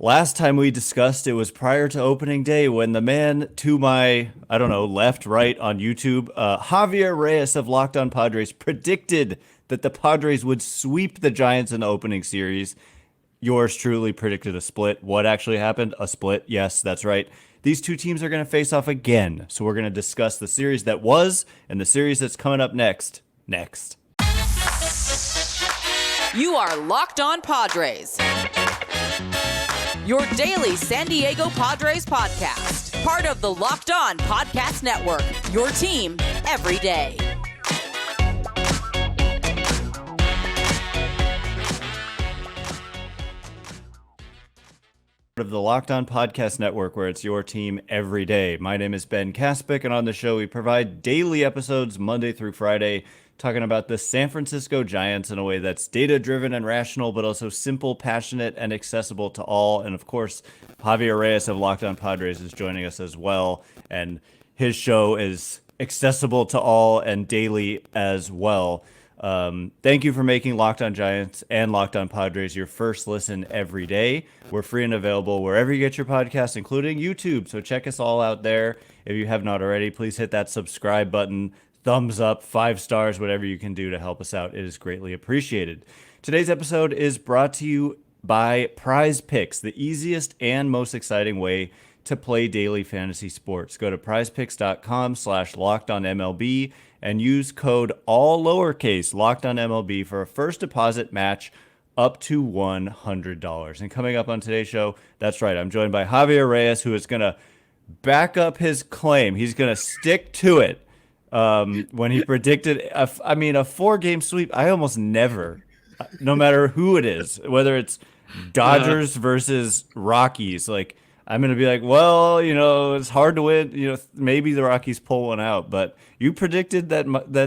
Last time we discussed, it was prior to opening day when the man to my, I don't know, left, right on YouTube, Javier Reyes of Locked On Padres predicted that the Padres would sweep the Giants in the opening series. Yours truly predicted a split. What actually happened? A split. Yes, that's right. These two teams are going to face off again. So we're going to discuss the series that was and the series that's coming up next. You are Locked On Padres, your daily San Diego Padres podcast. Part of the Locked On Podcast Network, your team every day. Of the Locked On Podcast Network, where it's your team every day. My name is Ben Kaspick, and on the show we provide daily episodes Monday through Friday, talking about the San Francisco Giants in a way that's data-driven and rational, but also simple, passionate, and accessible to all. And of course, Javier Reyes of Locked On Padres is joining us as well, and his show is accessible to all and daily as well. Thank you for making Locked On Giants and Locked On Padres your first listen every day. We're free and available wherever you get your podcasts, including YouTube. So check us all out there. If you have not already, please hit that subscribe button, thumbs up, 5 stars, whatever you can do to help us out. It is greatly appreciated. Today's episode is brought to you by PrizePicks, the easiest and most exciting way to play daily fantasy sports. Go to prizepicks.com/lockedonmlb and use code all lowercase locked on MLB for a first deposit match up to $100. And coming up on today's show, that's right, I'm joined by Javier Reyes, who is going to back up his claim. He's going to stick to it. When he predicted, a 4-game sweep, I almost never, no matter who it is, whether it's Dodgers versus Rockies, like, I'm going to be like, well, it's hard to win. Maybe the Rockies pull one out. But you predicted that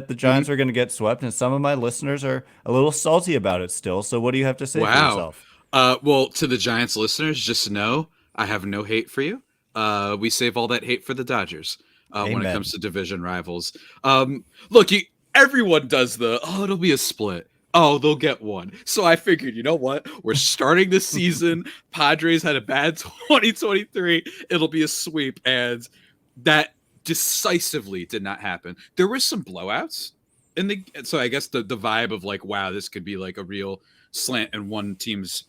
the Giants are going to get swept, and some of my listeners are a little salty about it still. So what do you have to say for yourself? Well, to the Giants listeners, just know I have no hate for you. We save all that hate for the Dodgers when it comes to division rivals. Look, everyone does it'll be a split. Oh, they'll get one. So I figured, you know what? We're starting the season. Padres had a bad 2023. It'll be a sweep. And that decisively did not happen. There were some blowouts. So I guess the vibe of like, wow, this could be like a real slant and one team's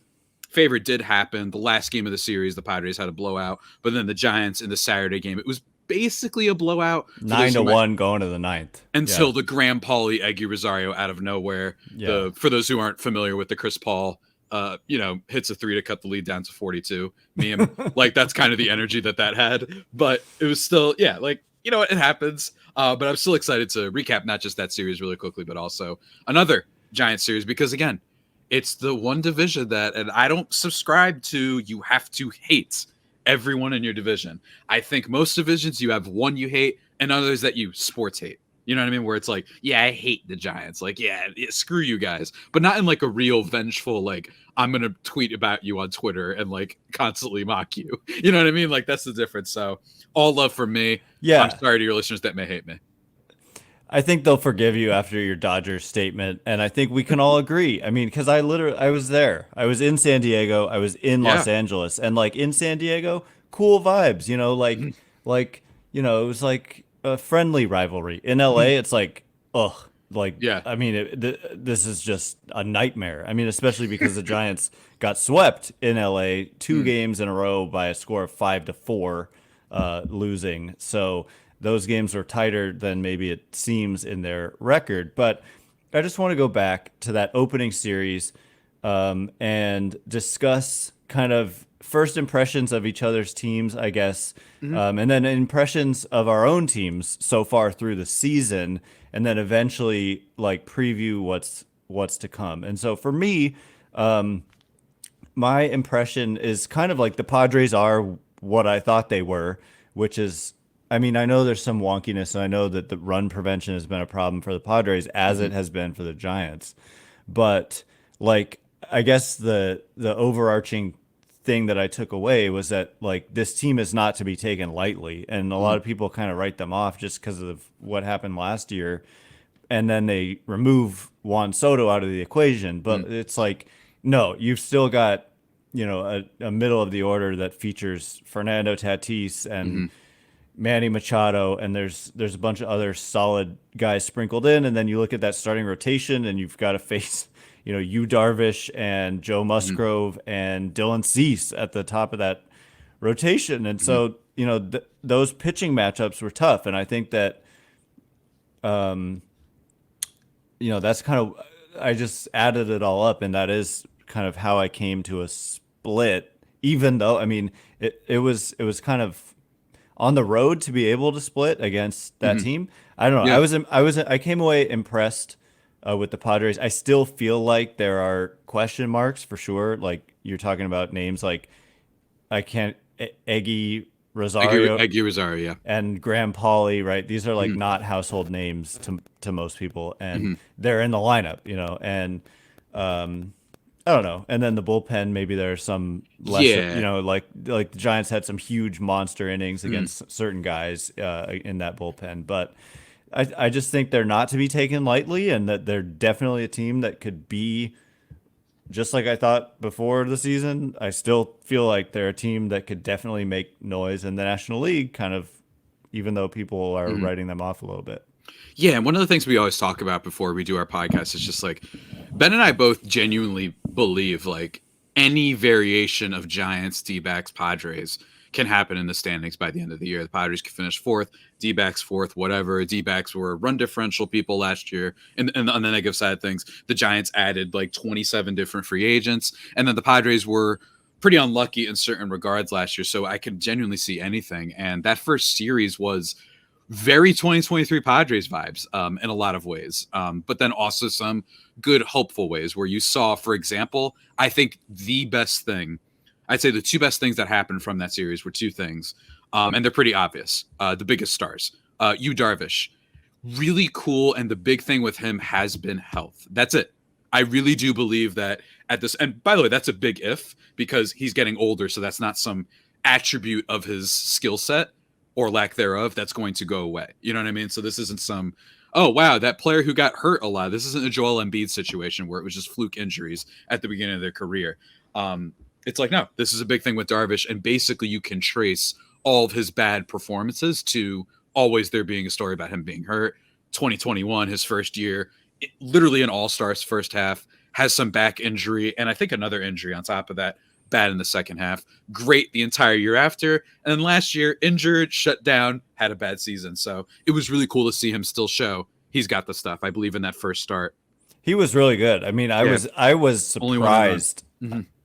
favor did happen. The last game of the series, the Padres had a blowout. But then the Giants in the Saturday game, it was basically a blowout. 9-1 going to the ninth. Until the Graham Pauley Eggy Rosario out of nowhere. Yeah. For those who aren't familiar with the Chris Paul, hits a 3 to cut the lead down to 42 meme. Like, that's kind of the energy that had. But it was still, it happens. But I'm still excited to recap not just that series really quickly, but also another Giants series. Because, again, it's the one division and I don't subscribe to you have to hate everyone in your division. I think most divisions you have one you hate and others that you sports hate. You know what I mean? Where it's like, yeah, I hate the Giants. Like, yeah, screw you guys. But not in like a real vengeful, like, I'm going to tweet about you on Twitter and like constantly mock you. You know what I mean? Like, that's the difference. So all love for me. Yeah. I'm sorry to your listeners that may hate me. I think they'll forgive you after your Dodgers statement, and I think we can all agree. I mean, because I was there. I was in San Diego. I was in Los Angeles, and like in San Diego, cool vibes. It was like a friendly rivalry. In LA, it's like, ugh. I mean, this is just a nightmare. I mean, especially because the Giants got swept in LA 2 games in a row by a score of 5-4, losing. So those games were tighter than maybe it seems in their record. But I just want to go back to that opening series and discuss kind of first impressions of each other's teams, I guess, and then impressions of our own teams so far through the season, and then eventually like preview what's to come. And so for me, my impression is kind of like the Padres are what I thought they were, which is, I mean, I know there's some wonkiness, and I know that the run prevention has been a problem for the Padres as it has been for the Giants. But like, I guess the overarching thing that I took away was that like this team is not to be taken lightly, and a lot of people kind of write them off just because of what happened last year, and then they remove Juan Soto out of the equation. But it's like, no, you've still got a middle of the order that features Fernando Tatis Mm-hmm. and Manny Machado, and there's a bunch of other solid guys sprinkled in, and then you look at that starting rotation, and you've got to face, Yu Darvish and Joe Musgrove and Dylan Cease at the top of that rotation, and so those pitching matchups were tough, and I think that, that's kind of, I just added it all up, and that is kind of how I came to a split. Even though, I mean, it was kind of on the road to be able to split against that team. I don't know. Yeah. I came away impressed with the Padres. I still feel like there are question marks for sure. Like you're talking about names like Eggy Rosario Eggy Rosario, yeah. and Graham Pauley, right? These are like Mm-hmm. not household names to most people, and they're in the lineup, and I don't know. And then the bullpen, maybe there are some lesser, Yeah. like the Giants had some huge monster innings against certain guys in that bullpen. But I just think they're not to be taken lightly, and that they're definitely a team that could be just like I thought before the season. I still feel like they're a team that could definitely make noise in the National League, kind of, even though people are writing them off a little bit. Yeah, and one of the things we always talk about before we do our podcast is just like Ben and I both genuinely believe like any variation of Giants, D-backs, Padres can happen in the standings by the end of the year. The Padres could finish fourth, D-backs fourth, whatever. D-backs were run differential people last year. And on the negative side of things, the Giants added like 27 different free agents. And then the Padres were pretty unlucky in certain regards last year. So I can genuinely see anything. And that first series was very 2023 Padres vibes in a lot of ways, but then also some good, hopeful ways where you saw, for example, I think I'd say the two best things that happened from that series were two things, and they're pretty obvious. The biggest stars, Yu Darvish, really cool, and the big thing with him has been health. That's it. I really do believe that at this, and by the way, that's a big if because he's getting older, so that's not some attribute of his skill set or lack thereof that's going to go away. You know what I mean? So this isn't some, oh, wow, that player who got hurt a lot. This isn't a Joel Embiid situation where it was just fluke injuries at the beginning of their career. It's like, no, this is a big thing with Darvish. And basically you can trace all of his bad performances to always there being a story about him being hurt. 2021, his first year, literally an all-stars first half, has some back injury, and I think another injury on top of that. Bad in the second half, great the entire year after, and then last year injured, shut down, had a bad season. So it was really cool to see him still show he's got the stuff. I believe in that first start, He was really good. I mean, I was surprised.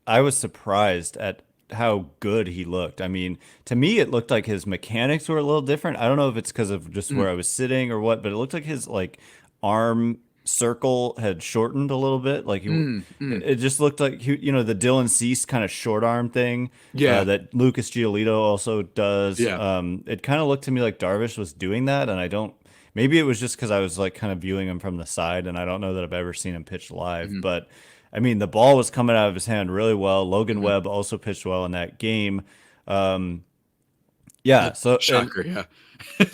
I was surprised at how good he looked. I mean, to me, it looked like his mechanics were a little different. I don't know if it's because of just where I was sitting or what, but it looked like his like arm circle had shortened a little bit. Like it just looked like the Dylan Cease kind of short arm thing. That Lucas Giolito also does. It kind of looked to me like Darvish was doing that, and I don't. Maybe it was just because I was like kind of viewing him from the side, and I don't know that I've ever seen him pitch live. But I mean, the ball was coming out of his hand really well. Logan Webb also pitched well in that game. So shocker, yeah.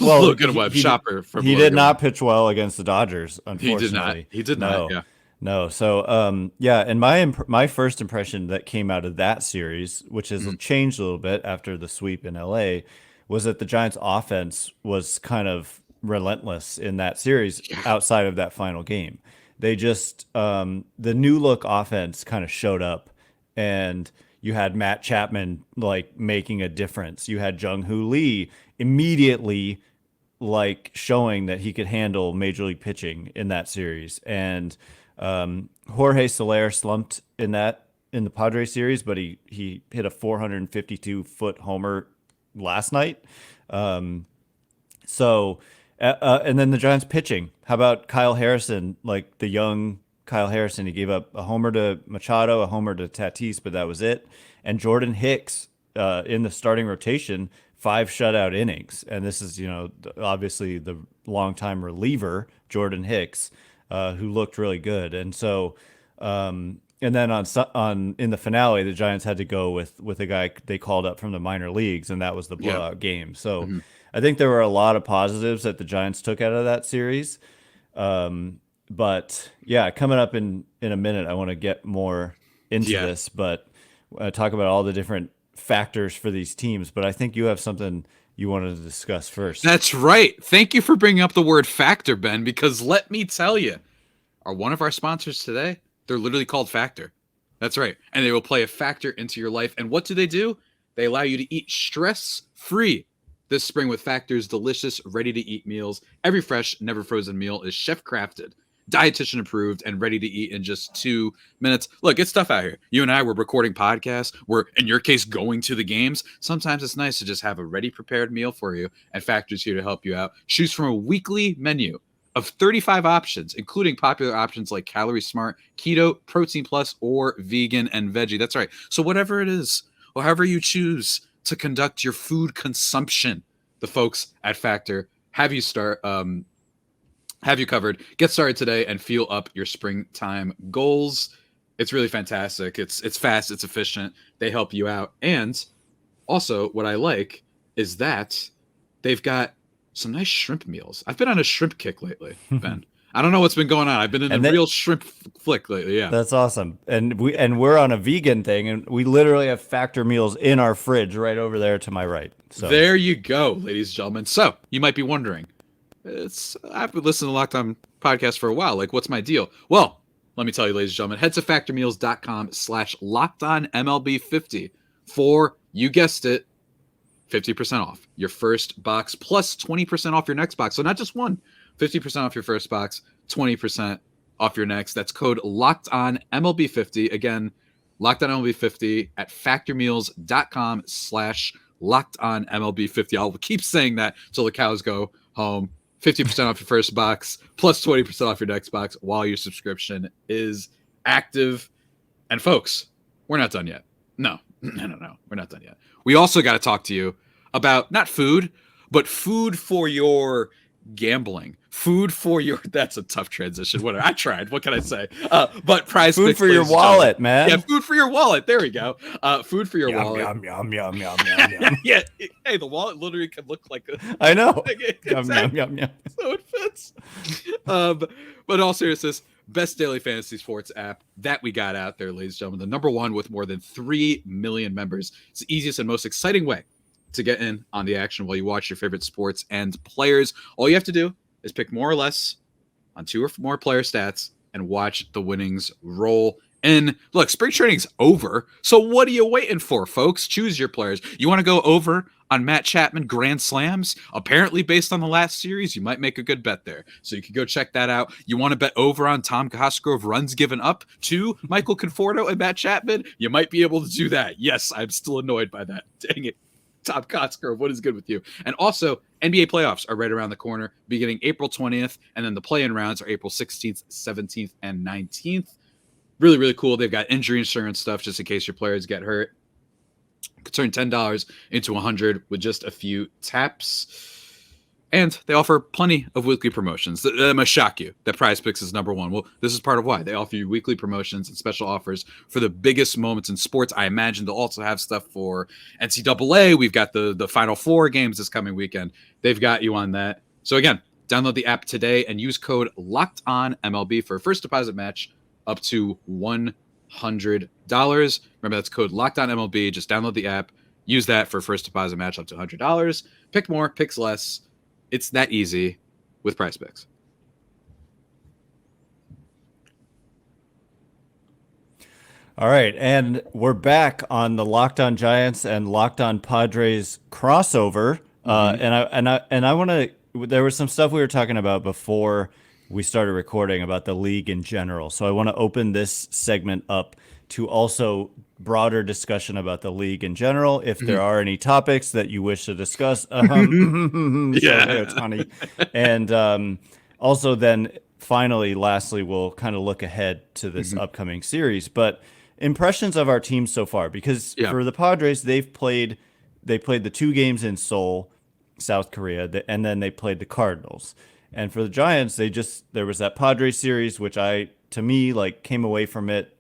Well, Logan Webb, shopper. He did not pitch well against the Dodgers, unfortunately. He did not. Yeah. No. So, and my first impression that came out of that series, which has changed a little bit after the sweep in LA, was that the Giants' offense was kind of relentless in that series outside of that final game. They just the new look offense kind of showed up, and you had Matt Chapman like making a difference. You had Jung-Hoo Lee immediately like showing that he could handle major league pitching in that series. And Jorge Soler slumped in the Padres series, but he hit a 452-foot homer last night. And then the Giants pitching. How about Kyle Harrison, like the young Kyle Harrison? He gave up a homer to Machado, a homer to Tatis, but that was it. And Jordan Hicks in the starting rotation, 5 shutout innings. And this is, obviously the longtime reliever, Jordan Hicks, who looked really good. And so, and then in the finale, the Giants had to go with a guy they called up from the minor leagues, and that was the blowout game. So I think there were a lot of positives that the Giants took out of that series. But yeah, coming up in a minute, I want to get more into this. But talk about all the different factors for these teams, but I think you have something you wanted to discuss first. That's right. Thank you for bringing up the word factor, Ben, because let me tell you, one of our sponsors today, they're literally called Factor. That's right. And they will play a factor into your life. And what do? They allow you to eat stress-free this spring with Factor's delicious, ready-to-eat meals. Every fresh, never frozen meal is chef-crafted, dietitian approved, and ready to eat in just 2 minutes. Look, it's tough out here. You and I were recording podcasts. We're, in your case, going to the games. Sometimes it's nice to just have a ready prepared meal for you, and Factor's here to help you out. Choose from a weekly menu of 35 options, including popular options like Calorie Smart, Keto, Protein Plus, or Vegan and Veggie. That's right. So whatever it is, or however you choose to conduct your food consumption, the folks at Factor have you covered. Get started today and fuel up your springtime goals. It's really fantastic. It's fast. It's efficient. They help you out. And also what I like is that they've got some nice shrimp meals. I've been on a shrimp kick lately, Ben. I don't know what's been going on. I've been in a real shrimp flick lately. Yeah, that's awesome. And we're on a vegan thing, and we literally have Factor meals in our fridge right over there to my right. So there you go, ladies and gentlemen. So you might be wondering, I've been listening to Locked On podcast for a while. Like, what's my deal? Well, let me tell you, ladies and gentlemen, head to factormeals.com/LockedOnMLB50 for, you guessed it, 50% off your first box plus 20% off your next box. So not just one, 50% off your first box, 20% off your next. That's code LockedOnMLB50. Again, LockedOnMLB50 at factormeals.com/LockedOnMLB50. I'll keep saying that till the cows go home. 50% off your first box plus 20% off your next box while your subscription is active. And folks, we're not done yet. No. We're not done yet. We also got to talk to you about not food, but food for your gambling. Food for your, that's a tough transition. Whatever. I tried. What can I say? But PrizePicks. Food for your wallet, man. Yeah, food for your wallet. There we go. Food for your wallet. Yum. Yeah. Hey, the wallet literally can look like a. I know. Yum. So it fits. But in all seriousness, best daily fantasy sports app that we got out there, ladies and gentlemen. The number one with more than 3 million members. It's the easiest and most exciting way to get in on the action while you watch your favorite sports and players. All you have to do is pick more or less on 2 or more player stats and watch the winnings roll in. Look, spring training's over, so what are you waiting for, folks? Choose your players. You want to go over on Matt Chapman grand slams? Apparently, based on the last series, you might make a good bet there. So you can go check that out. You want to bet over on Tom Cosgrove runs given up to Michael Conforto and Matt Chapman? You might be able to do that. Yes, I'm still annoyed by that. Dang it. Tom Cosgrove, what is good with you? And also, NBA playoffs are right around the corner, beginning April 20th, and then the play-in rounds are April 16th, 17th, and 19th. Really, really cool. They've got injury insurance stuff just in case your players get hurt. You can turn $10 into $100 with just a few taps. And they offer plenty of weekly promotions. That must shock you that PrizePicks is number one. Well, this is part of why. They offer you weekly promotions and special offers for the biggest moments in sports. I imagine they'll also have stuff for NCAA. We've got the Final Four games this coming weekend. They've got you on that. So again, download the app today and use code LOCKEDONMLB for a first deposit match up to $100. Remember, that's code LOCKEDONMLB. Just download the app. Use that for a first deposit match up to $100. Pick more, picks less. It's that easy with PrizePicks. All right, and we're back on the Locked On Giants and Locked On Padres crossover. And I want to. There was some stuff we were talking about before we started recording about the league in general. So I want to open this segment up to also broader discussion about the league in general. If there are any topics that you wish to discuss, it's funny. And also then finally, lastly, we'll kind of look ahead to this upcoming series. But impressions of our team so far, because for the Padres, they played the 2 games in Seoul, South Korea, and then they played the Cardinals. And for the Giants, there was that Padres series, which to me, came away from it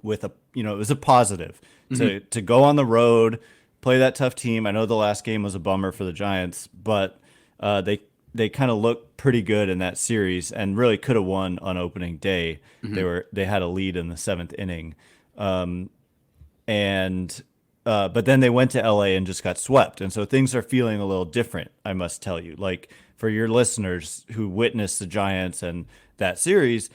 with it was a positive to go on the road, play that tough team. I know the last game was a bummer for the Giants, but they kind of looked pretty good in that series and really could have won on opening day. They had a lead in the 7th inning. and but then they went to LA and just got swept. And so things are feeling a little different, I must tell you. Like for your listeners who witnessed the Giants and that series,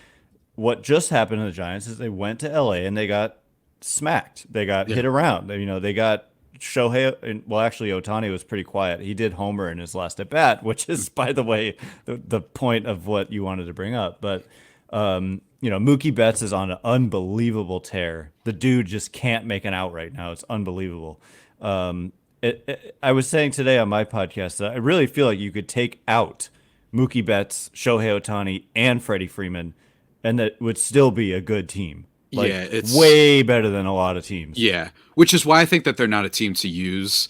what just happened to the Giants is they went to LA and they got smacked. They got hit around. They got Shohei. Well, actually, Ohtani was pretty quiet. He did homer in his last at bat, which is, by the way, the point of what you wanted to bring up. But Mookie Betts is on an unbelievable tear. The dude just can't make an out right now. It's unbelievable. I was saying today on my podcast that I really feel like you could take out Mookie Betts, Shohei Ohtani, and Freddie Freeman, and that would still be a good team. Like, it's way better than a lot of teams. Yeah, which is why I think that they're not a team to use,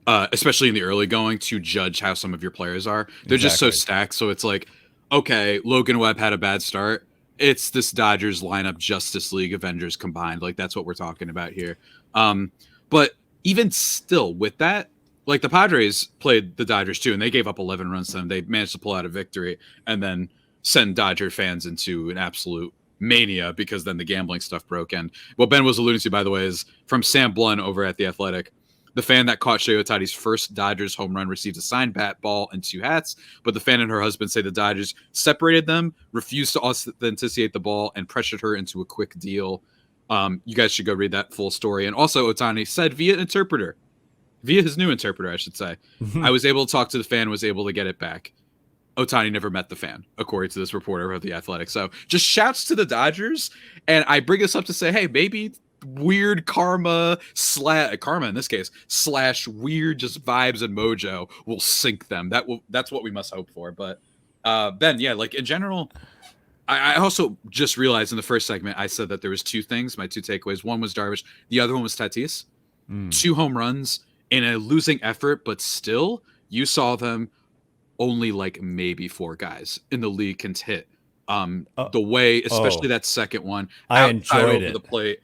especially in the early going, to judge how some of your players are. They're just so stacked. So it's like, okay, Logan Webb had a bad start. It's this Dodgers lineup, Justice League Avengers combined. Like, that's what we're talking about here. But even still with that, like the Padres played the Dodgers too, and they gave up 11 runs to them. They managed to pull out a victory and then send Dodger fans into an absolute mania because then the gambling stuff broke. And what Ben was alluding to, by the way, is from Sam Blun over at The Athletic. The fan that caught Shohei Ohtani's first Dodgers home run received a signed bat, ball, and 2 hats. But the fan and her husband say the Dodgers separated them, refused to authenticate the ball, and pressured her into a quick deal. You guys should go read that full story. And also, Ohtani said via his new interpreter, I should say, I was able to talk to the fan, was able to get it back. Ohtani never met the fan, according to this reporter of The Athletic. So just shouts to the Dodgers. And I bring this up to say, hey, maybe weird karma in this case / weird just vibes and mojo will sink them. That's what we must hope for. But Ben, yeah, like in general, I also just realized in the first segment I said that there was 2 things, my 2 takeaways. One was Darvish, the other one was Tatis. 2 home runs in a losing effort, but still you saw them only like maybe 4 guys in the league can hit the way, especially that second one. I enjoyed it. The plate.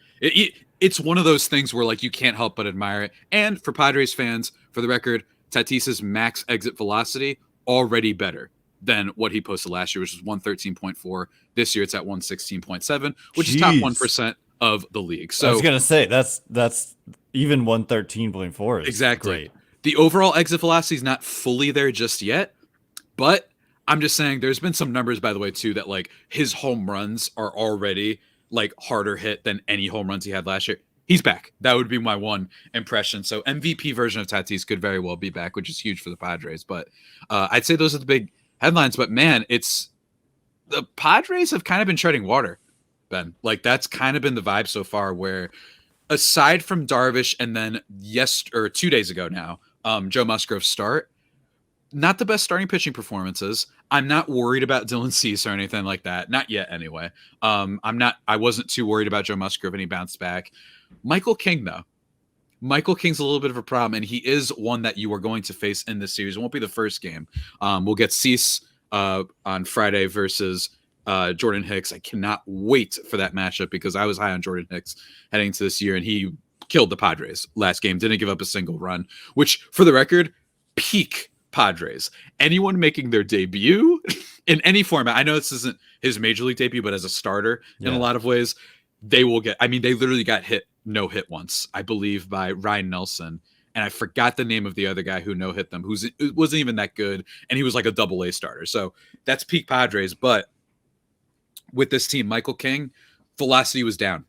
It's one of those things where like you can't help but admire it. And for Padres fans, for the record, Tatis's max exit velocity already better than what he posted last year, which was 113.4. This year it's at 116.7, which is top 1% of the league. So I was gonna say that's even 113.4 is exactly great. The overall exit velocity is not fully there just yet, but I'm just saying there's been some numbers, by the way, too, that like his home runs are already like harder hit than any home runs he had last year. He's back. That would be my one impression. So MVP version of Tatis could very well be back, which is huge for the Padres. But I'd say those are the big headlines. But man, the Padres have kind of been treading water, Ben. Like that's kind of been the vibe so far, where aside from Darvish and then 2 days ago now, Joe Musgrove's start, not the best starting pitching performances. I'm not worried about Dylan Cease or anything like that. Not yet, anyway. I wasn't too worried about Joe Musgrove and he bounced back. Michael King, though. Michael King's a little bit of a problem, and he is one that you are going to face in this series. It won't be the first game. We'll get Cease on Friday versus Jordan Hicks. I cannot wait for that matchup because I was high on Jordan Hicks heading into this year, and he killed the Padres last game. Didn't give up a single run, which, for the record, peak Padres. Anyone making their debut in any format, I know this isn't his major league debut, but as a starter in a lot of ways, they will get, I mean, they literally got no hit once, I believe, by Ryan Nelson. And I forgot the name of the other guy who no hit them, it wasn't even that good. And he was like a AA starter. So that's peak Padres. But with this team, Michael King, velocity was down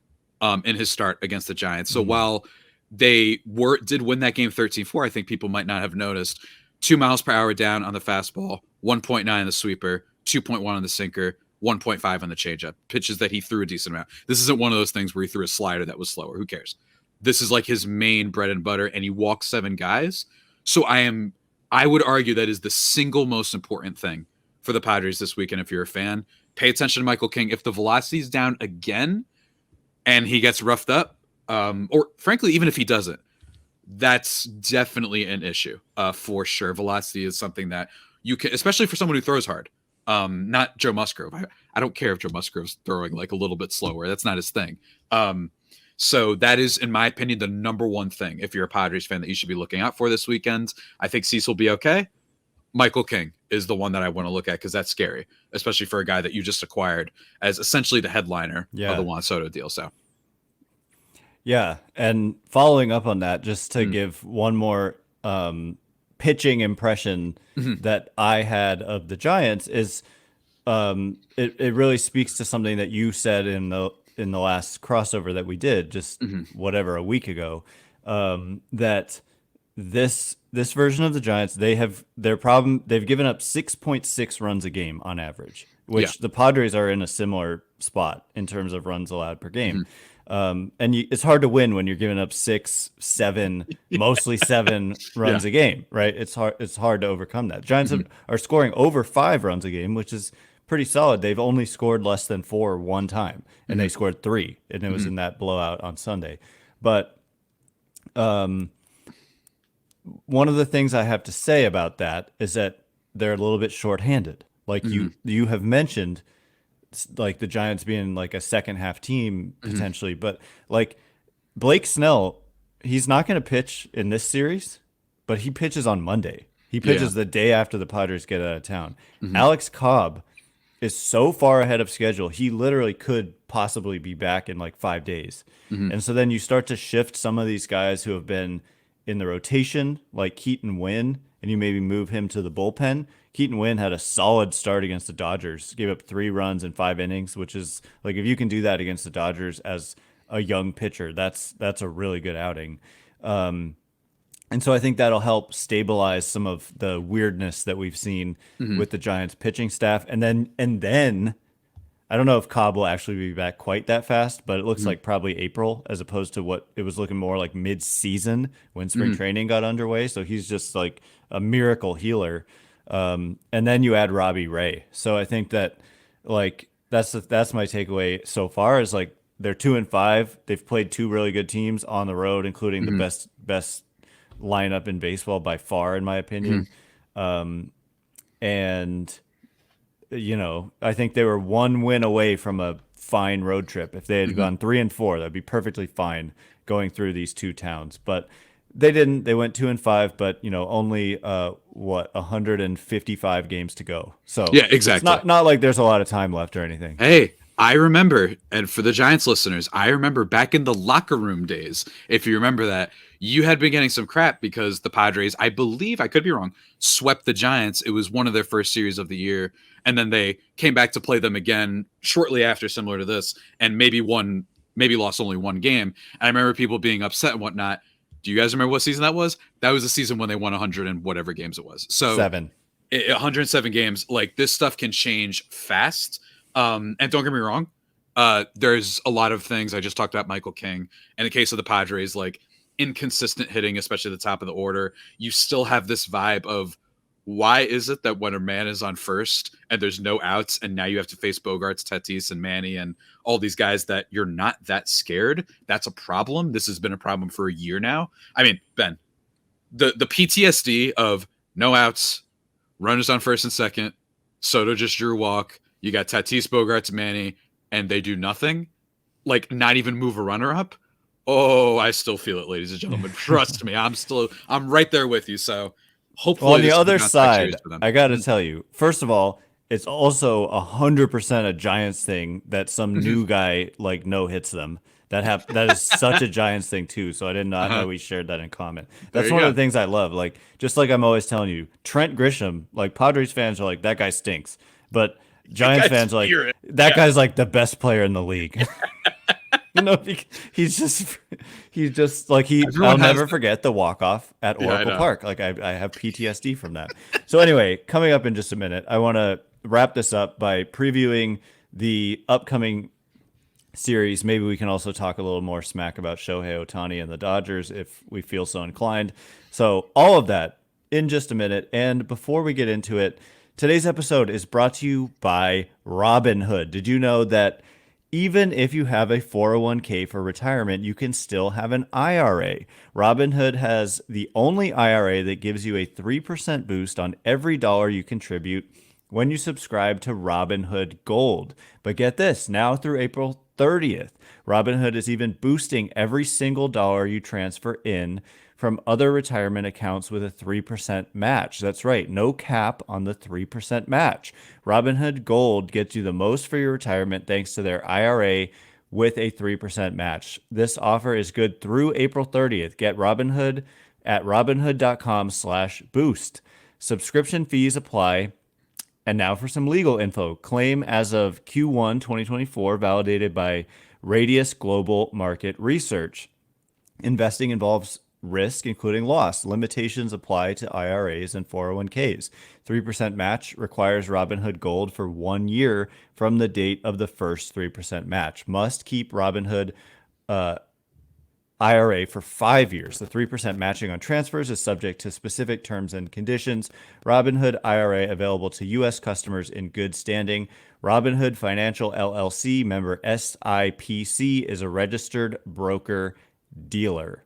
in his start against the Giants. So while they did win that game 13-4, I think people might not have noticed. 2 miles per hour down on the fastball, 1.9 on the sweeper, 2.1 on the sinker, 1.5 on the changeup. Pitches that he threw a decent amount. This isn't one of those things where he threw a slider that was slower. Who cares? This is like his main bread and butter, and he walked 7 guys. So I would argue that is the single most important thing for the Padres this weekend. If you're a fan, pay attention to Michael King. If the velocity is down again and he gets roughed up, or frankly, even if he doesn't, that's definitely an issue for sure. Velocity is something that you can, especially for someone who throws hard. Not Joe Musgrove. I don't care if Joe Musgrove's throwing like a little bit slower. That's not his thing. So that is, in my opinion, the number one thing if you're a Padres fan that you should be looking out for this weekend. I think Cease will be okay. Michael King is the one that I want to look at because that's scary, especially for a guy that you just acquired as essentially the headliner of the Juan Soto deal. So. Yeah, and following up on that, just to Mm. give one more pitching impression Mhm. that I had of the Giants is it really speaks to something that you said in the last crossover that we did just Mhm. whatever a week ago, that this version of the Giants, they've given up 6.6 runs a game on average, Yeah. which the Padres are in a similar spot in terms of runs allowed per game. Mhm. It's hard to win when you're giving up 6, 7, mostly 7 Yeah. runs a game, right? It's hard to overcome that. Giants Mhm. are scoring over 5 runs a game, which is pretty solid. They've only scored less than 4 one time, and they Mhm. scored 3, and it was Mhm. in that blowout on Sunday. But one of the things I have to say about that is that they're a little bit shorthanded. Like Mhm. you have mentioned, like the Giants being like a second half team Mhm. potentially, but like Blake Snell, he's not going to pitch in this series, but he pitches on Monday. He Yeah. pitches the day after the Padres get out of town. Mhm. Alex Cobb is so far ahead of schedule. He literally could possibly be back in like 5 days. Mhm. And so then you start to shift some of these guys who have been in the rotation, like Keaton Wynn, and you maybe move him to the bullpen. Keaton Wynn had a solid start against the Dodgers, gave up 3 runs in 5 innings, which is like if you can do that against the Dodgers as a young pitcher, that's a really good outing. And so I think that'll help stabilize some of the weirdness that we've seen Mhm. with the Giants pitching staff. And then I don't know if Cobb will actually be back quite that fast, but it looks Mhm. like probably April as opposed to what it was looking more like mid-season when spring Mhm. training got underway. So he's just like a miracle healer. And then you add Robbie Ray. So I think that like that's my takeaway so far is like they're 2-5. They've played 2 really good teams on the road, including the Mhm. best lineup in baseball by far, in my Mhm. opinion. And I think they were 1 win away from a fine road trip. If they had Mhm. gone 3-4, that'd be perfectly fine going through these 2 towns. But they didn't. They went 2-5, but only 155 games to go. So Yeah, it's exactly. not like there's a lot of time left or anything. Hey, I remember, and for the Giants listeners, I remember back in the locker room days, if you remember that, you had been getting some crap because the Padres, I believe, I could be wrong, swept the Giants. It was one of their first series of the year. And then they came back to play them again shortly after, similar to this, and maybe lost only one game. And I remember people being upset and whatnot. Do you guys remember what season that was? That was the season when they won 100 and whatever games it was. So 7. 107 games, like this stuff can change fast. And don't get me wrong, there's a lot of things. I just talked about Michael King. In the case of the Padres, like inconsistent hitting, especially at the top of the order, you still have this vibe of why is it that when a man is on first and there's no outs, and now you have to face Bogarts, Tatis, and Manny, and all these guys that you're not that scared? That's a problem. This has been a problem for a year now. I mean, Ben, the PTSD of no outs, runners on first and second, Soto just drew a walk. You got Tatis, Bogarts, Manny, and they do nothing. Like not even move a runner up. Oh, I still feel it, ladies and gentlemen. Trust me, I'm right there with you. So Well, hopefully on the this is a other bounce back side, series for them. I got to tell you, first of all, it's also 100% a Giants thing that some new guy like no hits them. That is such a Giants thing too. So I did not Uh-huh. know we shared that in common. There That's you one go. of the things I love. Like just like I'm always telling you, Trent Grisham, like Padres fans are like that guy stinks, but Giants Guys, fans are like fear it. that Yeah. guy's like the best player in the league. He's just like Everyone I'll has never them. forget the walk off at Yeah, I Oracle know. Park. Like I have PTSD from that. So anyway, coming up in just a minute, I want to wrap this up by previewing the upcoming series. Maybe we can also talk a little more smack about Shohei Ohtani and the Dodgers if we feel so inclined. So all of that in just a minute. And before we get into it, today's episode is brought to you by Robinhood. Did you know that even if you have a 401k for retirement, you can still have an IRA? Robinhood has the only IRA that gives you a 3% boost on every dollar you contribute when you subscribe to Robinhood Gold. But get this, now through April 30th, Robinhood is even boosting every single dollar you transfer in from other retirement accounts with a 3% match. That's right, no cap on the 3% match. Robinhood Gold gets you the most for your retirement thanks to their IRA with a 3% match. This offer is good through April 30th. Get Robinhood at robinhood.com/boost. Subscription fees apply. And now for some legal info. Claim as of Q1 2024, validated by Radius Global Market Research. Investing involves risk, including loss. Limitations apply to IRAs and 401ks. 3% match requires Robinhood Gold for 1 year from the date of the first 3% match. Must keep Robinhood IRA for 5 years. The 3% matching on transfers is subject to specific terms and conditions. Robinhood IRA available to U.S. customers in good standing. Robinhood Financial LLC, member SIPC, is a registered broker dealer.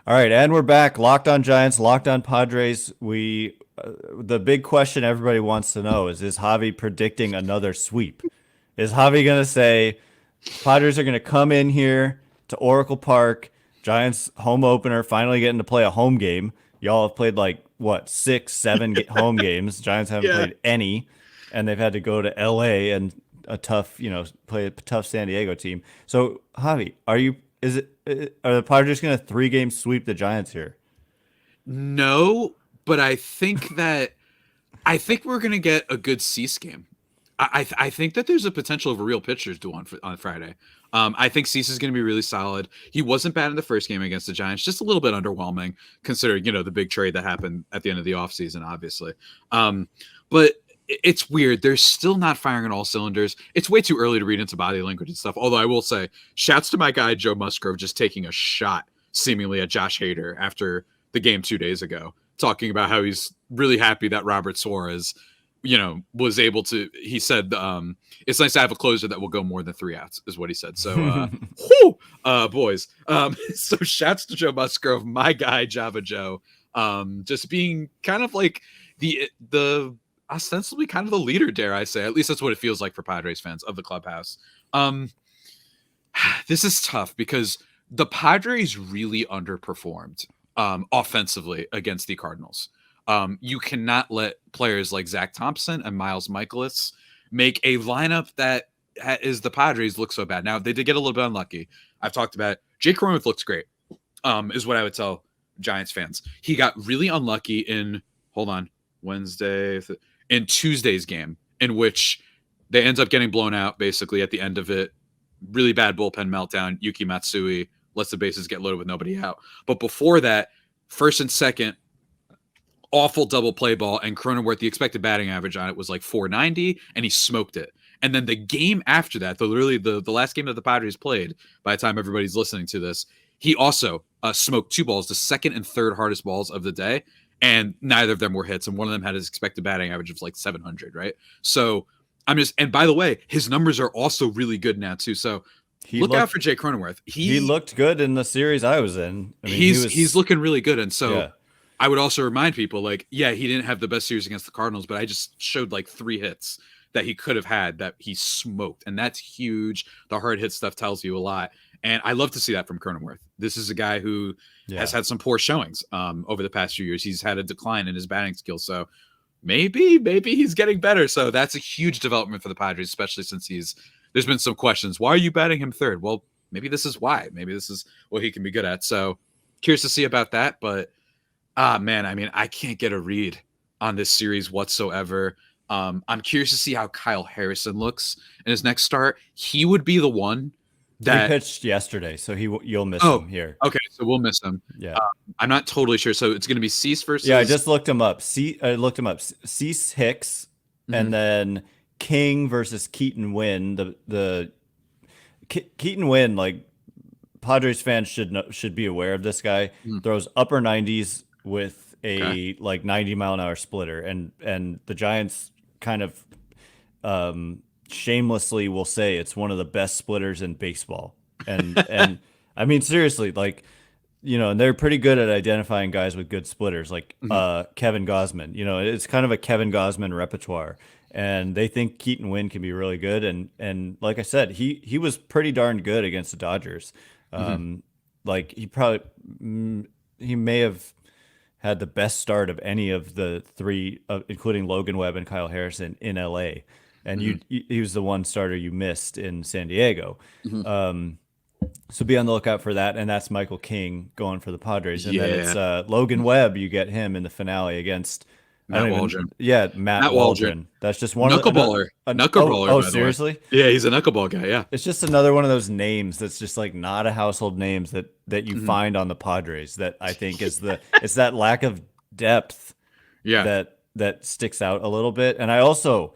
All right, and we're back. Locked on Giants, locked on Padres. The big question everybody wants to know is Javi predicting another sweep? Is Javi going to say Padres are going to come in here to Oracle Park, Giants home opener, finally getting to play a home game? Y'all have played like, what, 6, 7 home games. Giants haven't played any, and they've had to go to L.A. and play a tough San Diego team. So, Javi, are the Padres going to 3-game sweep the Giants here? No, but I think we're going to get a good Cease game. I think that there's a potential of a real pitcher's due on Friday. I think Cease is going to be really solid. He wasn't bad in the first game against the Giants, just a little bit underwhelming considering, the big trade that happened at the end of the offseason, obviously. But it's weird. They're still not firing on all cylinders. It's way too early to read into body language and stuff. Although I will say, shouts to my guy, Joe Musgrove, just taking a shot seemingly at Josh Hader after the game 2 days ago, talking about how he's really happy that Robert Suarez, was able to, he said, it's nice to have a closer that will go more than 3 outs is what he said. So, boys. So shouts to Joe Musgrove, my guy, Java Joe, just being kind of like the ostensibly kind of the leader, dare I say. At least that's what it feels like for Padres fans of the clubhouse. This is tough because the Padres really underperformed offensively against the Cardinals. You cannot let players like Zach Thompson and Miles Michaelis make a lineup that is the Padres look so bad. Now, they did get a little bit unlucky. I've talked about it. Jake Cronenworth looks great, is what I would tell Giants fans. He got really unlucky in Tuesday's game, in which they end up getting blown out basically at the end of it. Really bad bullpen meltdown. Yuki Matsui lets the bases get loaded with nobody out. But before that, first and second, awful double play ball, and Cronenworth, the expected batting average on it was like 490, and he smoked it. And then the game after that, the last game that the Padres played, by the time everybody's listening to this, he also smoked 2 balls, the second and third hardest balls of the day, and neither of them were hits, and one of them had his expected batting average of like 700, right? So and by the way, his numbers are also really good now too. So look out for Jay Cronenworth. He looked good in the series I was in. I mean, he's looking really good. And so I would also remind people, like, he didn't have the best series against the Cardinals, but I just showed like 3 hits that he could have had that he smoked. And that's huge. The hard hit stuff tells you a lot. And I love to see that from Cronenworth. This is a guy who has had some poor showings over the past few years. He's had a decline in his batting skills. So maybe he's getting better. So that's a huge development for the Padres, especially since there's been some questions. Why are you batting him third? Well, maybe this is why. Maybe this is what he can be good at. So curious to see about that. But man, I mean, I can't get a read on this series whatsoever. I'm curious to see how Kyle Harrison looks in his next start. He would be the one that he pitched yesterday, so you'll miss him here. Okay, so we'll miss him. Yeah, I'm not totally sure. So it's going to be Cease versus. Yeah, I just looked him up. Cease Hicks, and then King versus Keaton Wynn. The Keaton Wynn, like, Padres fans should be aware of this guy. Throws upper 90s with a like 90-mile-an-hour splitter, and the Giants kind of shamelessly will say it's one of the best splitters in baseball. And I mean, seriously, like, and they're pretty good at identifying guys with good splitters, like Kevin Gausman. It's kind of a Kevin Gausman repertoire, and they think Keaton Wynn can be really good. And like I said, he was pretty darn good against the Dodgers. Like, he may have had the best start of any of the three, including Logan Webb and Kyle Harrison in LA. And he was the one starter you missed in San Diego. So be on the lookout for that. And that's Michael King going for the Padres. And then it's Logan Webb. You get him in the finale against Matt Waldron. Matt Waldron. That's just one knuckleballer. Knuckleballer. Oh, seriously? Yeah, he's a knuckleball guy. Yeah, it's just another one of those names that's just like not a household names that you find on the Padres. That I think is it's that lack of depth. Yeah, that sticks out a little bit. And I also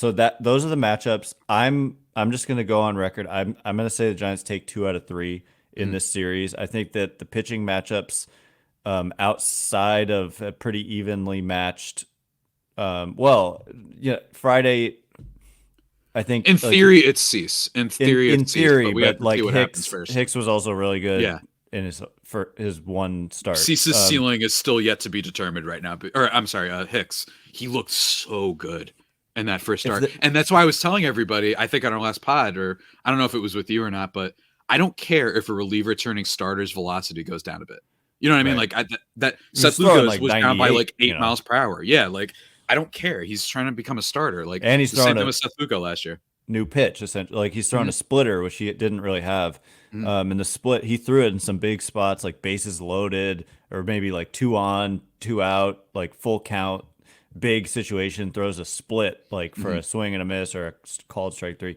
those are the matchups. I'm just gonna go on record. I'm gonna say the Giants take 2 out of 3 in this series. I think that the pitching matchups. Outside of a pretty evenly matched, Friday, I think in theory it's Cease. In theory, but we have to see what happens first. Hicks was also really good. In his one start. Cease's ceiling is still yet to be determined right now. Or I'm sorry, Hicks. He looked so good in that first start, and that's why I was telling everybody. I think on our last pod, or I don't know if it was with you or not, but I don't care if a reliever turning starter's velocity goes down a bit. You know what I mean? Like that Seth Lugo's was down by like 8 miles per hour. Yeah, like I don't care. He's trying to become a starter. Like, and he's the throwing same thing with Seth Lugo last year. New pitch, essentially. Like he's throwing a splitter, which he didn't really have. In the split, he threw it in some big spots, like bases loaded, or maybe like 2 on, 2 out, like full count, big situation. Throws a split, like for a swing and a miss or a called strike 3.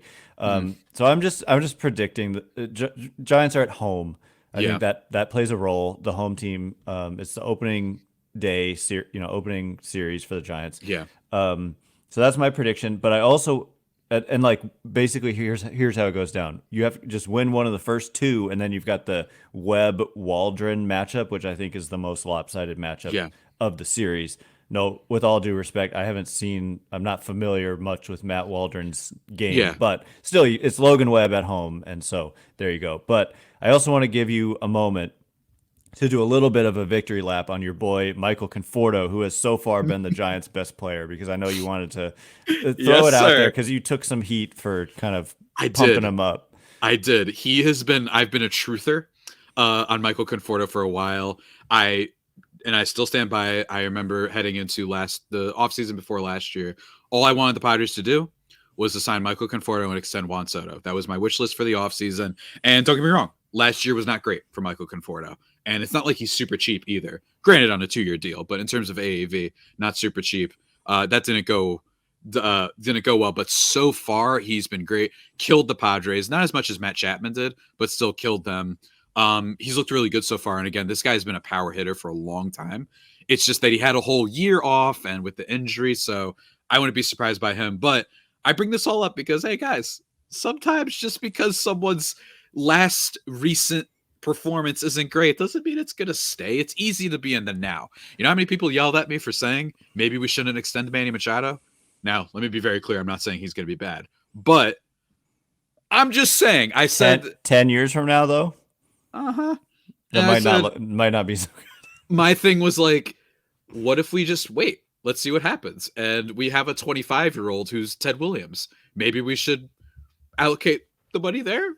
So I'm just predicting that the Giants are at home. I think that plays a role. The home team, it's the opening day, opening series for the Giants. Yeah. So that's my prediction. But I also, and like basically here's how it goes down. You have to just win one of the first 2, and then you've got the Webb Waldron matchup, which I think is the most lopsided matchup of the series. No, with all due respect, I'm not familiar much with Matt Waldron's game, but still, it's Logan Webb at home, and so there you go. But I also want to give you a moment to do a little bit of a victory lap on your boy Michael Conforto, who has so far been the Giants' best player, because I know you wanted to throw it out there because you took some heat for kind of pumping him up. I did. I've been a truther on Michael Conforto for a while. And I still stand by it. I remember heading into the offseason before last year, all I wanted the Padres to do was to sign Michael Conforoto and extend Juan Soto. That was my wish list for the offseason. And don't get me wrong, last year was not great for Michael Conforoto. And it's not like he's super cheap either. Granted, on a 2-year deal, but in terms of AAV, not super cheap. That didn't go well. But so far, he's been great. Killed the Padres, not as much as Matt Chapman did, but still killed them. He's looked really good so far. And again, this guy's been a power hitter for a long time. It's just that he had a whole year off and with the injury. So I wouldn't be surprised by him. But I bring this all up because, hey, guys, sometimes just because someone's last recent performance isn't great doesn't mean it's going to stay. It's easy to be in the now. You know how many people yelled at me for saying maybe we shouldn't extend Manny Machado? Now, let me be very clear. I'm not saying he's going to be bad. But I'm just saying. I said 10 years from now, though? That might not be so good. My thing was like, what if we just wait? Let's see what happens. And we have a 25-year-old who's Ted Williams. Maybe we should allocate the money there.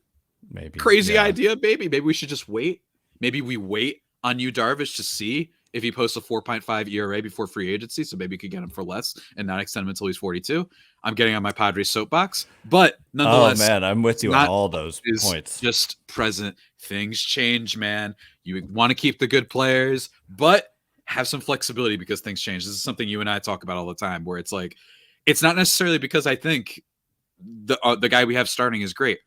Maybe. Crazy idea, maybe. Maybe we should just wait. Maybe we wait on Yu Darvish to see if he posts a 4.5 ERA before free agency, so maybe you could get him for less and not extend him until he's 42. I'm getting on my Padres soapbox, but nonetheless, oh man, I'm with you on all those points. Just present. Things change, man. You want to keep the good players, but have some flexibility because things change. This is something you and I talk about all the time, where it's like, it's not necessarily because I think the guy we have starting is great.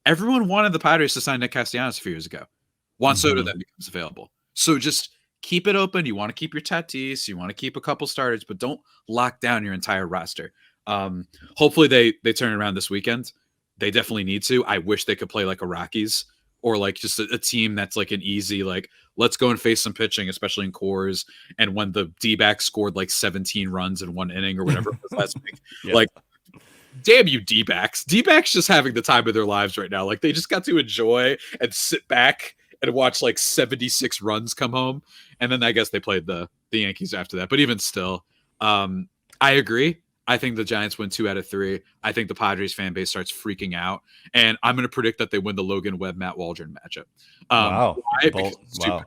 Everyone wanted the Padres to sign Nick Castellanos a few years ago. Juan Soto then becomes available. So just keep it open. You want to keep your Tatis. You want to keep a couple starters, but don't lock down your entire roster. Hopefully they turn it around this weekend. They definitely need to. I wish they could play like a Rockies or like just a team that's like an easy, like, let's go and face some pitching, especially in cores. And when the D-backs scored like 17 runs in one inning or whatever it was last week, like, damn you D-backs. D-backs just having the time of their lives right now. Like, they just got to enjoy and sit back and watch like 76 runs come home. And then I guess they played the Yankees after that. But even still, I agree. I think the Giants win 2 out of 3. I think the Padres fan base starts freaking out. And I'm going to predict that they win the Logan Webb, Matt Waldron matchup. Wow. Why? Wow.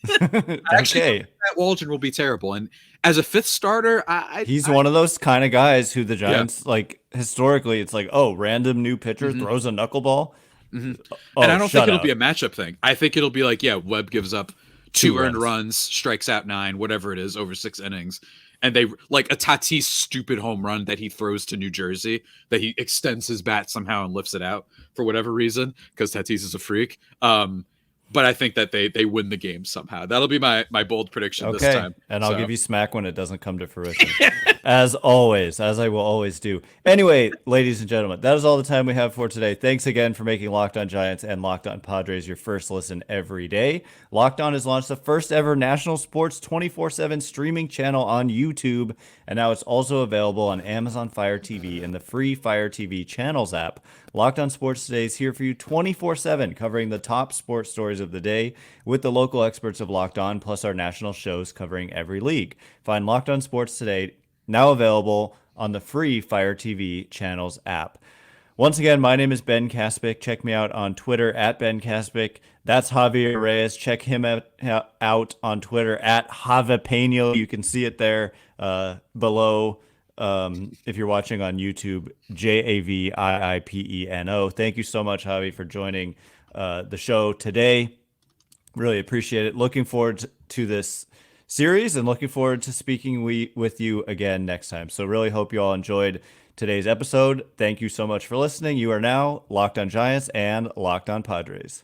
I actually Okay. think Matt Waldron will be terrible. And as a fifth starter, He's one of those kind of guys who the Yeah. Giants, like, historically, it's like, oh, random new pitcher throws a knuckleball. and Oh, I don't think shut it'll out. be a matchup thing. I think it'll be like, yeah, Webb gives up Two two earned runs. runs, strikes out 9, whatever it is, over 6 innings. And they like a Tatis stupid home run that he throws to New Jersey, that he extends his bat somehow and lifts it out for whatever reason, because Tatis is a freak. But I think that they win the game somehow. That'll be my bold prediction this time. And I'll give you smack when it doesn't come to fruition. As always, as I will always do. Anyway, ladies and gentlemen, that is all the time we have for today. Thanks again for making Locked On Giants and Locked On Padres your first listen every day. Locked On has launched the first ever national sports 24/7 streaming channel on YouTube, and now it's also available on Amazon Fire TV and the free Fire TV Channels app. Locked On Sports Today is here for you 24/7, covering the top sports stories of the day with the local experts of Locked On, plus our national shows covering every league. Find Locked On Sports Today now available on the free Fire TV Channels app. Once again, my name is Ben Kaspick. Check me out on Twitter at Ben Kaspick. That's Javier Reyes. Check him out on Twitter at Javipeno. You can see it there below. If you're watching on YouTube, Javiiipeno. Thank you so much, Javi, for joining the show today. Really appreciate it. Looking forward to this series and looking forward to speaking with you again next time. So really hope you all enjoyed today's episode. Thank you so much for listening. You are now Locked On Giants and Locked On Padres.